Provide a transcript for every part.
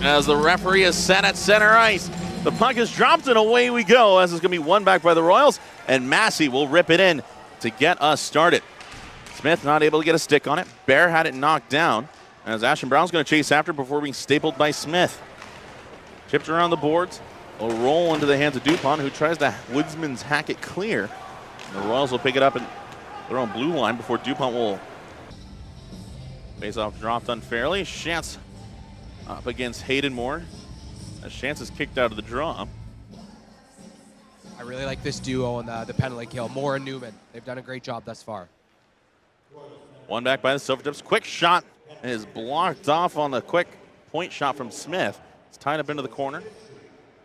as the referee is set at center ice. The puck is dropped and away we go as it's going to be won back by the Royals, and Massey will rip it in to get us started. Smith not able to get a stick on it. Bear had it knocked down as Ashton Brown's going to chase after before being stapled by Smith. Chipped around the boards. A roll into the hands of Dupont, who tries to Woodsman's hack it clear. And the Royals will pick it up in their own blue line before Dupont will face off dropped unfairly. Chance up against Hayden Moore. As Chance is kicked out of the draw. I really like this duo on the penalty kill, Moore and Newman. They've done a great job thus far. One back by the Silvertips. Quick shot is blocked off on the quick point shot from Smith. It's tied up into the corner.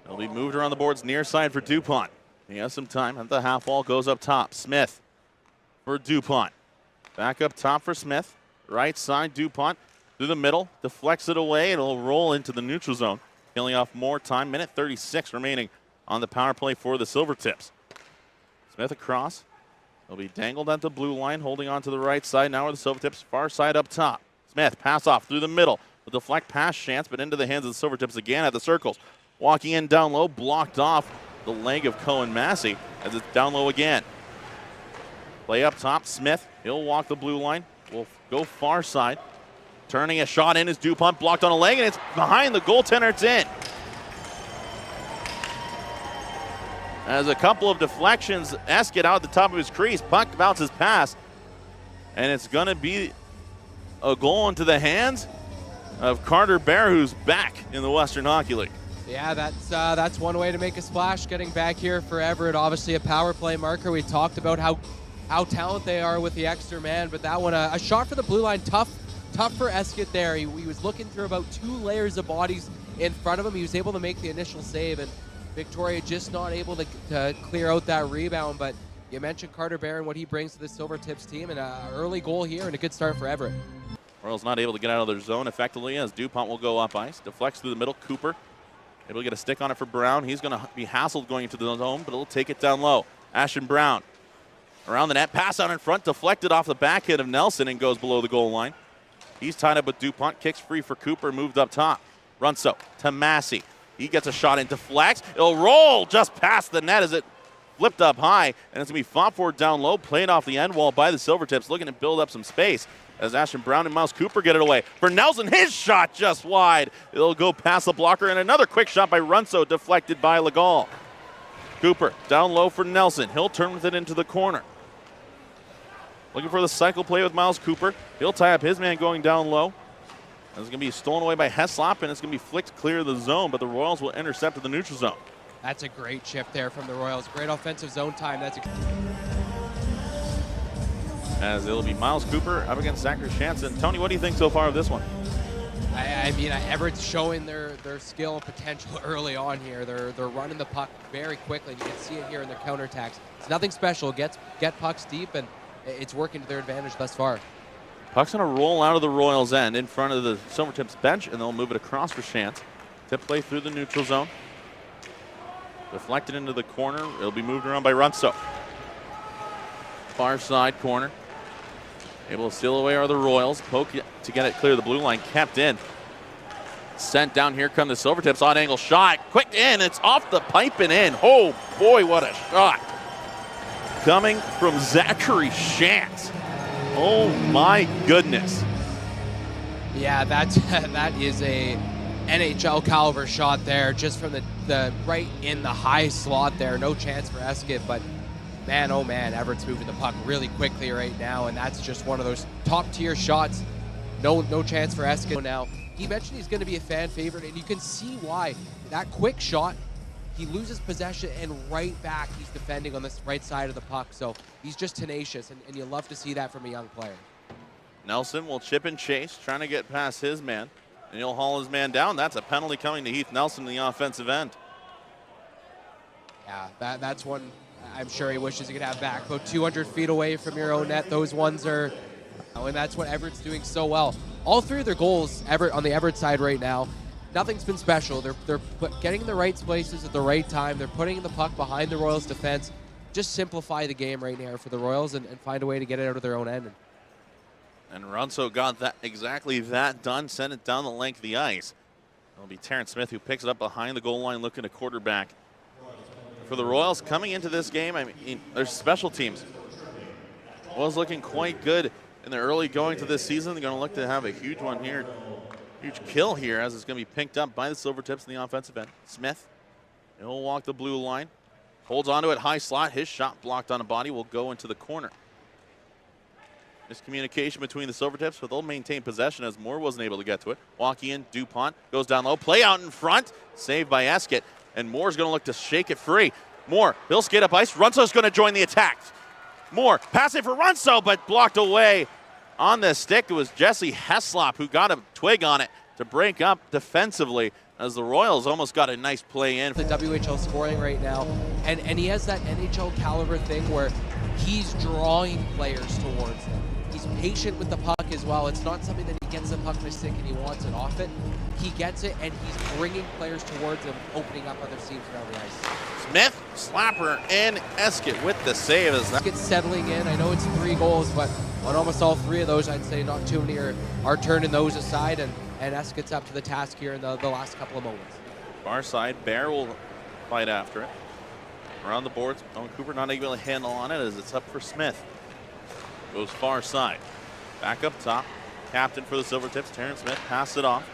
It'll be moved around the boards near side for Dupont. He has some time at the half wall, goes up top. Smith for Dupont. Back up top for Smith. Right side, Dupont through the middle, deflects it away. It'll roll into the neutral zone, killing off more time. Minute 36 remaining on the power play for the Silvertips. Smith across. He'll be dangled at the blue line, holding on to the right side. Now are the Silvertips, far side up top. Smith, pass off through the middle. Will deflect past Chance, but into the hands of the Silvertips again at the circles. Walking in down low, blocked off the leg of Cohen Massey as it's down low again. Play up top, Smith. He'll walk the blue line. Will go far side. Turning a shot in is Dupont, blocked on a leg, and it's behind the goaltender. It's in. As a couple of deflections, Escuit out at the top of his crease. Puck bounces past, and it's going to be a goal into the hands of Carter Bear, who's back in the Western Hockey League. Yeah, that's one way to make a splash, getting back here for Everitt. Obviously a power play marker. We talked about how talented they are with the extra man, but that one, a shot for the blue line, tough for Escuit there. He was looking through about 2 layers of bodies in front of him. He was able to make the initial save, and Victoria just not able to clear out that rebound. But you mentioned Carter Bear and what he brings to the Silvertips team, and an early goal here and a good start for Everitt. Royals not able to get out of their zone effectively as Dupont will go up ice. Deflects through the middle. Cooper able to get a stick on it for Brown. He's going to be hassled going into the zone, but he'll take it down low. Ashton Brown around the net. Pass out in front. Deflected off the backhand of Nelson and goes below the goal line. He's tied up with Dupont. Kicks free for Cooper. Moved up top. Runso to Massey. He gets a shot in, deflects. It'll roll just past the net as it flipped up high, and it's going to be fought for down low, played off the end wall by the Silvertips, looking to build up some space as Ashton Brown and Miles Cooper get it away. For Nelson, his shot just wide. It'll go past the blocker, and another quick shot by Runso, deflected by Legal. Cooper down low for Nelson. He'll turn with it into the corner. Looking for the cycle play with Miles Cooper. He'll tie up his man going down low. And it's going to be stolen away by Heslop, and it's going to be flicked clear of the zone, but the Royals will intercept at the neutral zone. That's a great chip there from the Royals. Great offensive zone time. As it'll be Miles Cooper up against Zachary Shanson. Tony, what do you think so far of this one? I mean, Everett's showing their skill and potential early on here. They're running the puck very quickly. You can see it here in their counterattacks. It's nothing special. Get pucks deep, and it's working to their advantage thus far. Puck's going to roll out of the Royals' end in front of the Silvertips bench, and they'll move it across for Chance. Tip play through the neutral zone. Deflected into the corner. It'll be moved around by Runso. Far side corner. Able to steal away are the Royals. Poke to get it clear of the blue line. Kept in. Sent down. Here come the Silvertips. Odd angle shot. Quick in. It's off the pipe and in. Oh, boy, what a shot. Coming from Zachary Chance. Oh my goodness. Yeah, that is a NHL caliber shot there, just from the right in the high slot there. No chance for Escuit, but man, oh man, Everett's moving the puck really quickly right now, and that's just one of those top tier shots. No chance for Escuit now. He mentioned he's going to be a fan favorite, and you can see why. That quick shot, he loses possession, and right back he's defending on this right side of the puck. So he's just tenacious, and you love to see that from a young player. Nelson will chip and chase, trying to get past his man, and he'll haul his man down. That's a penalty coming to Heath Nelson in the offensive end. Yeah, that's one I'm sure he wishes he could have back. About 200 feet away from your own net, those ones are, and that's what Everett's doing so well. All 3 of their goals, on the Everitt side right now, nothing's been special. They're getting in the right places at the right time. They're putting the puck behind the Royals' defense. Just simplify the game right now for the Royals and find a way to get it out of their own end. And Runso got exactly that done, sent it down the length of the ice. It'll be Terrence Smith who picks it up behind the goal line looking to quarterback. For the Royals coming into this game, I mean, their special teams was looking quite good in the early going to this season. They're going to look to have a huge one here, huge kill here, as it's going to be picked up by the Silvertips in the offensive end. Smith, he'll walk the blue line, holds onto it, high slot. His shot blocked on a body will go into the corner. Miscommunication between the Silvertips, but they'll maintain possession as Moore wasn't able to get to it. Walking in, DuPont goes down low, play out in front, saved by Escuit, and Moore's going to look to shake it free. Moore, he'll skate up ice. Runso's going to join the attack. Moore, pass it for Runso, but blocked away on the stick. It was Jesse Heslop who got a twig on it to break up defensively, as the Royals almost got a nice play in. The WHL scoring right now, and he has that NHL caliber thing where he's drawing players towards him. He's patient with the puck as well. It's not something that he gets the puck in his stick and he wants it off it. He gets it and he's bringing players towards him, opening up other seams around the ice. Smith, slapper, and Escuit with the save. Escuit settling in. I know it's 3 goals, but on almost all 3 of those, I'd say not too many are turning those aside, and Escuit's up to the task here in the last couple of moments. Far side, Bear will fight after it. Around the boards, Owen Cooper not able to handle on it as it's up for Smith. Goes far side. Back up top. Captain for the Silvertips, Terrence Smith, pass it off.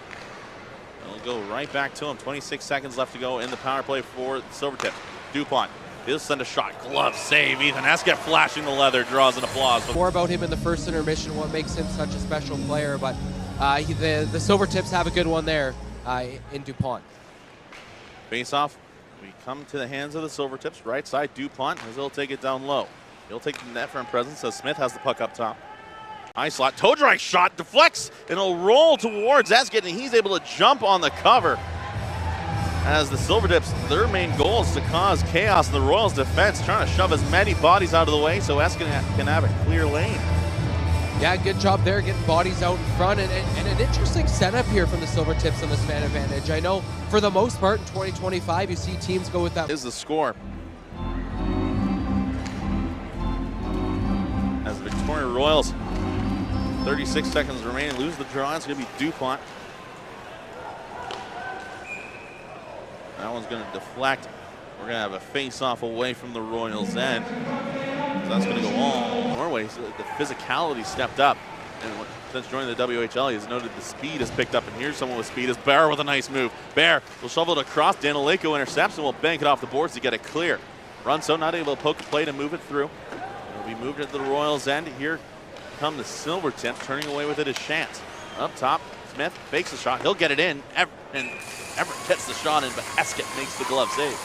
It'll go right back to him. 26 seconds left to go in the power play for the Silvertips. DuPont, he'll send a shot. Glove save. Ethan Escuit flashing the leather, draws an applause. More about him in the first intermission, what makes him such a special player, but the Silvertips have a good one there in DuPont. Face off. We come to the hands of the Silvertips. Right side, DuPont, as he'll take it down low. He'll take the net from presence as Smith has the puck up top. High slot, toe drag shot, deflects, and it'll roll towards Escuit, and he's able to jump on the cover. As the Silvertips, their main goal is to cause chaos in the Royals' defense, trying to shove as many bodies out of the way so Escuit can have a clear lane. Yeah, good job there, getting bodies out in front, and an interesting setup here from the Silvertips on this man advantage. I know for the most part in 2025, you see teams go with that. Is the score. As the Victoria Royals, 36 seconds remaining, lose the draw. It's going to be DuPont. That one's going to deflect. We're going to have a face-off away from the Royals' end. So that's going to go all Norway. So the physicality stepped up. And since joining the WHL, he's noted the speed has picked up. And here's someone with speed. Is Bear with a nice move. Bear will shovel it across. Danileko intercepts and will bank it off the boards to get it clear. Runso not able to poke the plate and move it through. It'll be moved into the Royals' end. Here come the Silvertips, turning away with it is Shantz. Up top, Smith fakes the shot. He'll get it in. Everitt gets the shot in, but Escuit makes the glove save.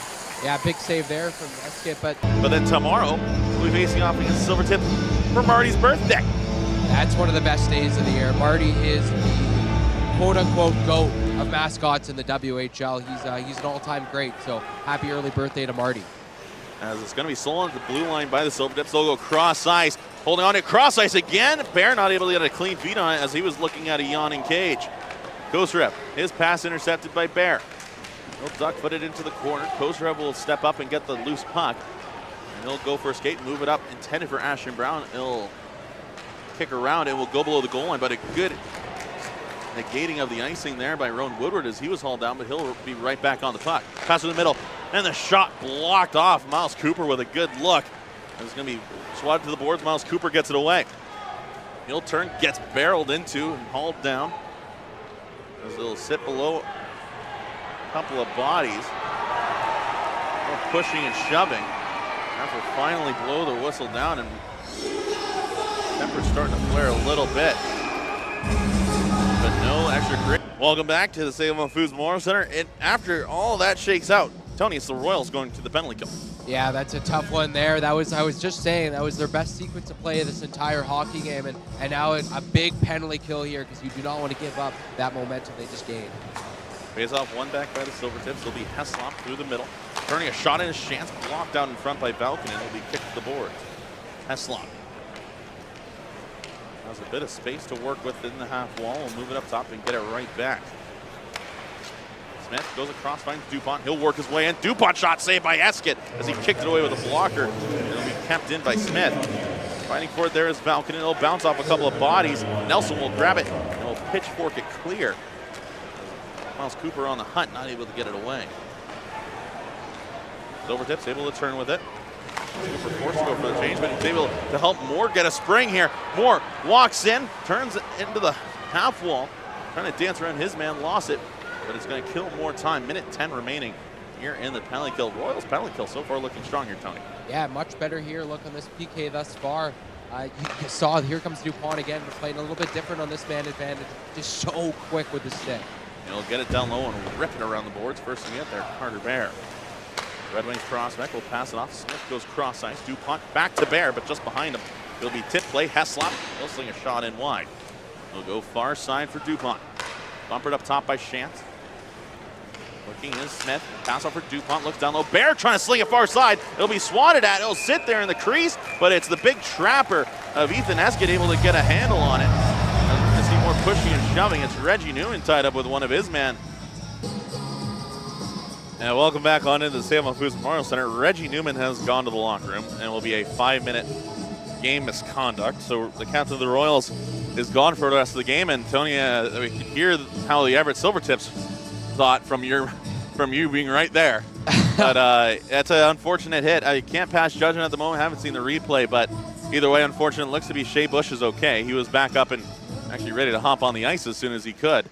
Yeah, big save there from Escuit, but then tomorrow, we'll be facing off against Silvertips for Marty's birthday. That's one of the best days of the year. Marty is the quote-unquote GOAT of mascots in the WHL. He's an all-time great, so happy early birthday to Marty. As it's going to be stolen at the blue line by the Silvertips. They'll go cross ice. Holding on to cross ice again. Bear not able to get a clean feed on it as he was looking at a yawning cage. Kosarev, his pass intercepted by Bear. He'll duck foot it into the corner. Kosarev will step up and get the loose puck. And he'll go for a skate, move it up, intended for Ashton Brown. He'll kick around and will go below the goal line, but a good negating of the icing there by Rowan Woodward as he was hauled down, but he'll be right back on the puck. Pass in the middle, and the shot blocked off. Miles Cooper with a good look. It's going to be swatted to the boards. Miles Cooper gets it away. He'll turn, gets barreled into and hauled down. As it'll sit below a couple of bodies. Pushing and shoving. That will finally blow the whistle down, and temperature's starting to flare a little bit. But no extra grip. Welcome back to the Save-On Foods Memorial Center. And after all that shakes out, Tony, it's the Royals going to the penalty kill. Yeah, that's a tough one there. I was just saying, that was their best sequence of play of this entire hockey game, and now a big penalty kill here because you do not want to give up that momentum they just gained. Pays off one back by the Silvertips. It'll be Heslop through the middle. Turning a shot in his chance, blocked out in front by Valkonen. It'll be kicked to the boards. Heslop has a bit of space to work with in the half wall. We'll move it up top and get it right back. Smith goes across, finds DuPont. He'll work his way in. DuPont shot saved by Escuit as he kicked it away with a blocker. It'll be kept in by Smith. Fighting for it there is Valkonen. It'll bounce off a couple of bodies. Nelson will grab it and will pitchfork it clear. Miles Cooper on the hunt, not able to get it away. Silvertips able to turn with it. Cooper forced to go for the change, but he's able to help Moore get a spring here. Moore walks in, turns it into the half wall, trying to dance around his man, lost it, but it's going to kill more time. Minute 10 remaining here in the penalty kill. Royals penalty kill so far looking strong here, Tony. Yeah, much better here. Look on this PK thus far. You saw here comes DuPont again, but playing a little bit different on this man advantage. Just so quick with the stick. He'll get it down low and rip it around the boards. First to get there, Carter Bear. Red Wings prospect will pass it off. Smith goes cross ice. DuPont back to Bear, but just behind him. It'll be tip play. Heslop will sling a shot in wide. He'll go far side for DuPont. Bumpered up top by Shantz. Looking is Smith. Pass off for DuPont. Looks down low. Bear trying to sling it far side. It'll be swatted at. It'll sit there in the crease, but it's the big trapper of Ethan Escuit able to get a handle on it. I see more pushing and shoving. It's Reggie Newman tied up with one of his men. And welcome back on into the Salem Foods Memorial Center. Reggie Newman has gone to the locker room and will be a 5-minute game misconduct. So the captain of the Royals is gone for the rest of the game. And Tony, we could hear how the Everitt Silvertips thought from you being right there. But that's an unfortunate hit. I can't pass judgment at the moment. I haven't seen the replay, but either way, unfortunate. It looks to be Shea Bush is okay. He was back up and actually ready to hop on the ice as soon as he could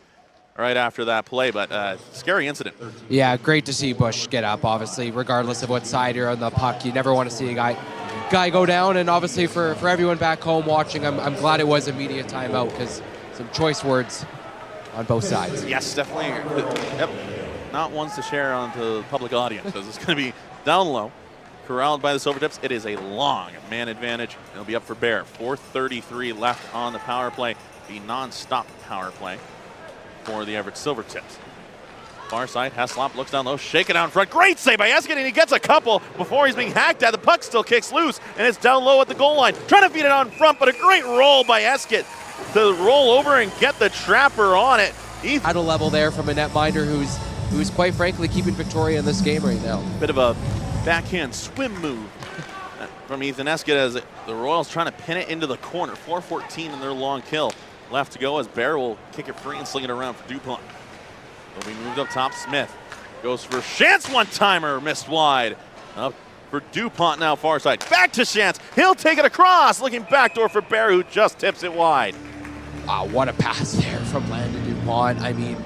right after that play, but scary incident. Yeah, great to see Bush get up, obviously, regardless of what side you're on the puck. You never want to see a guy go down, and obviously for everyone back home watching, I'm glad it was a media timeout because some choice words on both sides. Yes, definitely. Yep. Not ones to share on the public audience, because it's going to be down low, corralled by the Silvertips. It is a long man advantage. It'll be up for Bear. 4:33 left on the power play, the non-stop power play for the Everitt Silvertips. Far side, Heslop looks down low, shake it out in front. Great save by Escuit, and he gets a couple before he's being hacked at. The puck still kicks loose, and it's down low at the goal line. Trying to feed it out in front, but a great roll by Escuit to roll over and get the trapper on it. At a level there from a netminder who's quite frankly keeping Victoria in this game right now. Bit of a backhand swim move from Ethan Escuit as the Royals trying to pin it into the corner. 4:14 in their long kill. Left to go as Bear will kick it free and sling it around for DuPont. Will be moved up top. Smith goes for Shantz, one-timer, missed wide. Up for DuPont now far side. Back to Shantz. He'll take it across. Looking backdoor for Bear, who just tips it wide. Wow, what a pass there from Landon DuPont. I mean,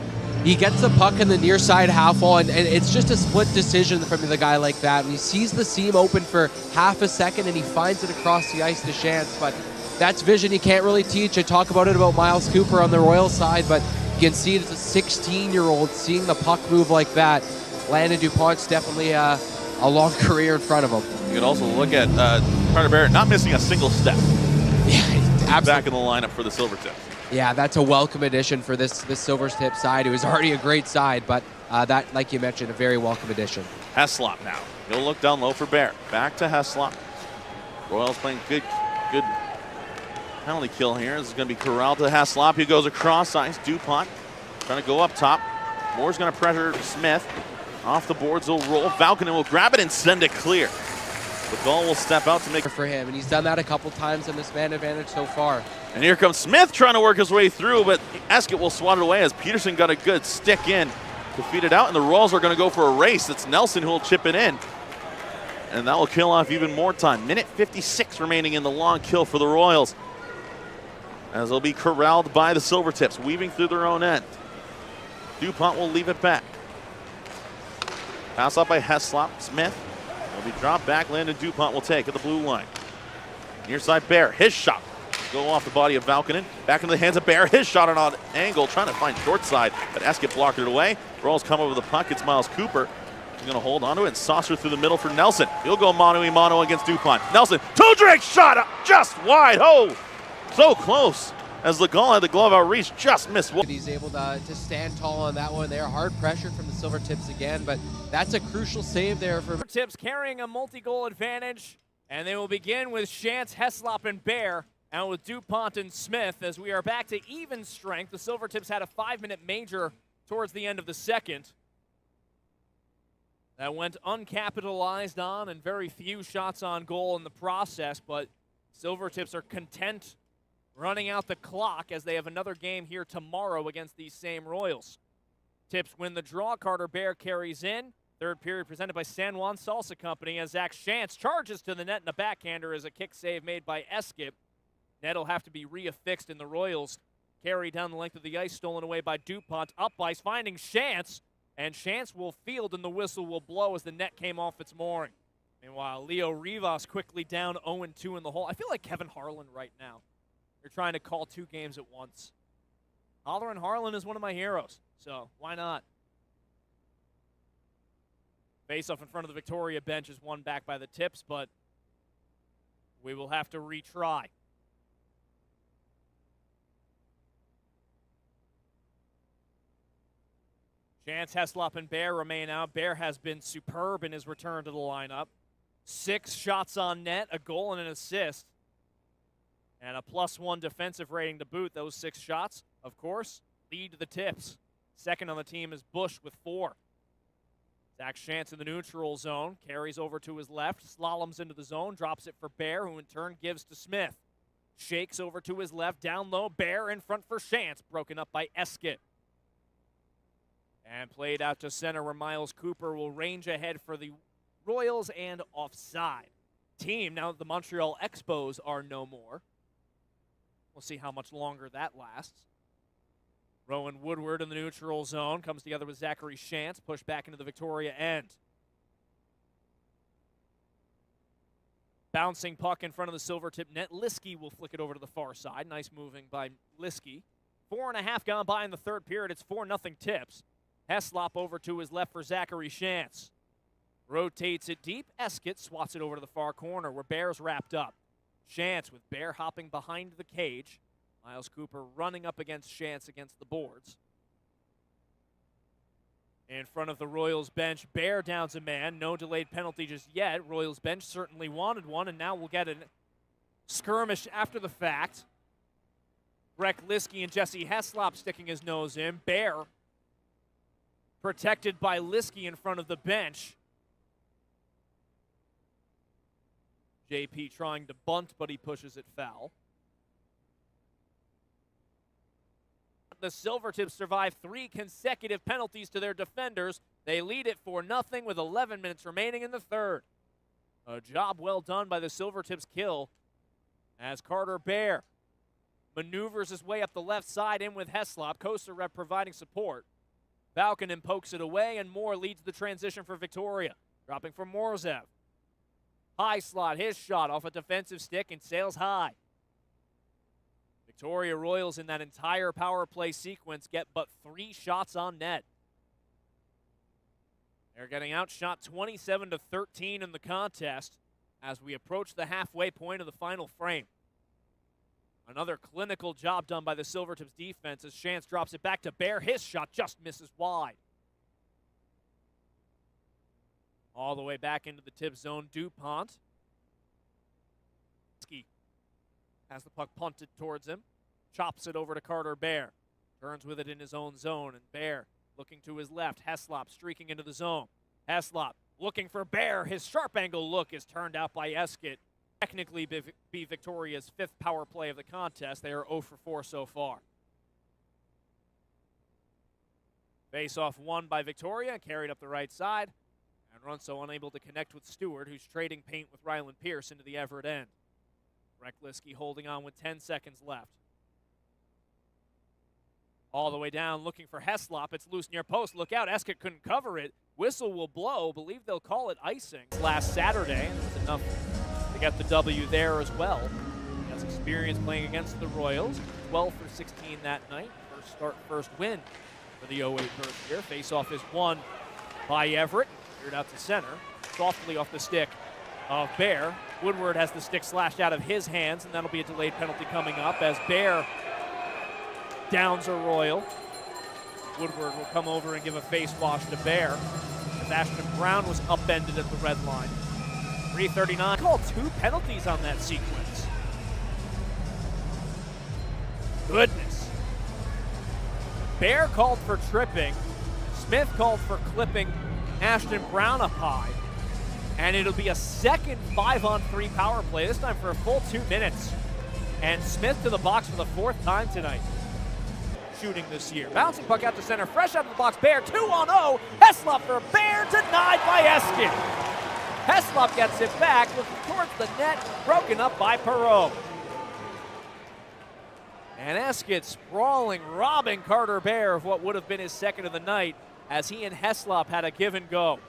he gets the puck in the near side half wall, and it's just a split decision from the guy like that. When he sees the seam open for half a second and he finds it across the ice to Shantz, but that's vision you can't really teach. I talk about it about Miles Cooper on the Royal side, but you can see it as a 16-year-old seeing the puck move like that. Landon DuPont's definitely a long career in front of him. You can also look at Carter Barrett not missing a single step. Yeah, absolutely. Back in the lineup for the Silvertips. Yeah, that's a welcome addition for this Silvertips side. It was already a great side, but that, like you mentioned, a very welcome addition. Heslop now. He'll look down low for Bear. Back to Heslop. Royals playing good penalty kill here. This is going to be corralled to Heslop. He goes across ice. DuPont trying to go up top. Moore's going to pressure Smith. Off the boards, he'll roll. Valkonen will grab it and send it clear. The goal will step out to make for him, and he's done that a couple times in this man advantage so far. And here comes Smith trying to work his way through, but Escuit will swat it away as Peterson got a good stick in to feed it out, and the Royals are going to go for a race. It's Nelson who will chip it in, and that will kill off even more time. Minute 56 remaining in the long kill for the Royals, as they'll be corralled by the Silvertips, weaving through their own end. DuPont will leave it back. Pass up by Heslop. Smith will be dropped back. Landon DuPont will take at the blue line. Near side Bear, his shot. Go off the body of Valkonen. Back into the hands of Bear. His shot on an angle, trying to find short side, but Escuit blocked it away. Royals come over the puck. It's Miles Cooper. He's going to hold onto it and saucer through the middle for Nelson. He'll go mano-a-mano against DuPont. Nelson, two-drink shot up just wide. Oh, so close. As Legault had the glove out reach, just missed. He's able to stand tall on that one there. Hard pressure from the Silvertips again, but that's a crucial save there for Silvertips carrying a multi-goal advantage, and they will begin with Shantz, Heslop, and Bear, and with DuPont and Smith as we are back to even strength. The Silvertips had a 5-minute major towards the end of the second. That went uncapitalized on and very few shots on goal in the process, but Silvertips are content running out the clock as they have another game here tomorrow against these same Royals. Tips win the draw. Carter Bear carries in. Third period presented by San Juan Salsa Company as Zach Shantz charges to the net, and a backhander is a kick save made by Escuit. Net will have to be reaffixed, and the Royals carry down the length of the ice, stolen away by DuPont. Up ice, finding Shantz, and Shantz will field, and the whistle will blow as the net came off its mooring. Meanwhile, Leo Rivas quickly down 0-2 in the hole. I feel like Kevin Harlan right now. They're trying to call 2 games at once. Hollerin' Harlan is one of my heroes, so why not? Face-off in front of the Victoria bench is won back by the Tips, but we will have to retry. Shantz, Heslop, and Bear remain out. Bear has been superb in his return to the lineup. 6 shots on net, a goal and an assist, and a +1 defensive rating to boot. Those 6 shots, of course, lead the Tips. Second on the team is Bush with 4. Zach Shantz in the neutral zone, carries over to his left, slaloms into the zone, drops it for Bear, who in turn gives to Smith. Shakes over to his left, down low, Bear in front for Shantz, broken up by Escuit. And played out to center where Miles Cooper will range ahead for the Royals and offside. Team, now that the Montreal Expos are no more. We'll see how much longer that lasts. Rowan Woodward in the neutral zone comes together with Zachary Shantz, pushed back into the Victoria end. Bouncing puck in front of the Silvertip net. Liskey will flick it over to the far side. Nice moving by Liskey. 4.5 gone by in the third period. It's 4-0 Tips. Heslop over to his left for Zachary Shantz. Rotates it deep. Escuit swats it over to the far corner where Bear's wrapped up. Shantz with Bear hopping behind the cage. Miles Cooper running up against Shantz against the boards. In front of the Royals bench, Bear downs a man. No delayed penalty just yet. Royals bench certainly wanted one, and now we'll get a skirmish after the fact. Breck Liskey and Jesse Heslop sticking his nose in. Bear protected by Liskey in front of the bench. JP trying to bunt, but he pushes it foul. The Silvertips survive 3 consecutive penalties to their defenders. They lead it 4-0 with 11 minutes remaining in the third. A job well done by the Silvertips kill as Carter Bear maneuvers his way up the left side in with Heslop. Costa Rep providing support. Balkanen pokes it away, and Moore leads the transition for Victoria. Dropping for Morzev. High slot, his shot off a defensive stick and sails high. Victoria Royals in that entire power play sequence get but 3 shots on net. They're getting outshot 27-13 in the contest as we approach the halfway point of the final frame. Another clinical job done by the Silvertips defense as Shantz drops it back to Bear. His shot just misses wide. All the way back into the tip zone, DuPont. Has the puck punted towards him. Chops it over to Carter Bear. Turns with it in his own zone, and Bear looking to his left. Heslop streaking into the zone. Heslop looking for Bear. His sharp angle look is turned out by Escuit. Technically be Victoria's 5th power play of the contest. They are 0 for 4 so far. Face-off won by Victoria, carried up the right side. And Runso unable to connect with Stewart, who's trading paint with Ryland Pierce into the Everett end. Breck Liskey holding on with 10 seconds left. All the way down, looking for Heslop. It's loose near post. Look out, Escuit couldn't cover it. Whistle will blow. Believe they'll call it icing. Last Saturday, and it was enough to get the W there as well. He has experience playing against the Royals. 12 for 16 that night. First start, first win for the 08 first year. Face-off is won by Everitt. Cleared out to center. Softly off the stick of Bear. Woodward has the stick slashed out of his hands, and that'll be a delayed penalty coming up as Bear downs a Royal. Woodward will come over and give a face wash to Bear as Ashton Brown was upended at the red line. 3:39. Called 2 penalties on that sequence. Goodness. Bear called for tripping. Smith called for clipping Ashton Brown up high. And it'll be a second 5-on-3 power play, this time for a full 2 minutes. And Smith to the box for the 4th time tonight. shooting this year. Bouncing puck out to center, fresh out of the box. Bear 2-on-0. Heslop for Bear, denied by Escuit. Heslop gets it back, looking towards the net, broken up by Perreault. And Escuit sprawling, robbing Carter Bear of what would have been his second of the night as he and Heslop had a give and go.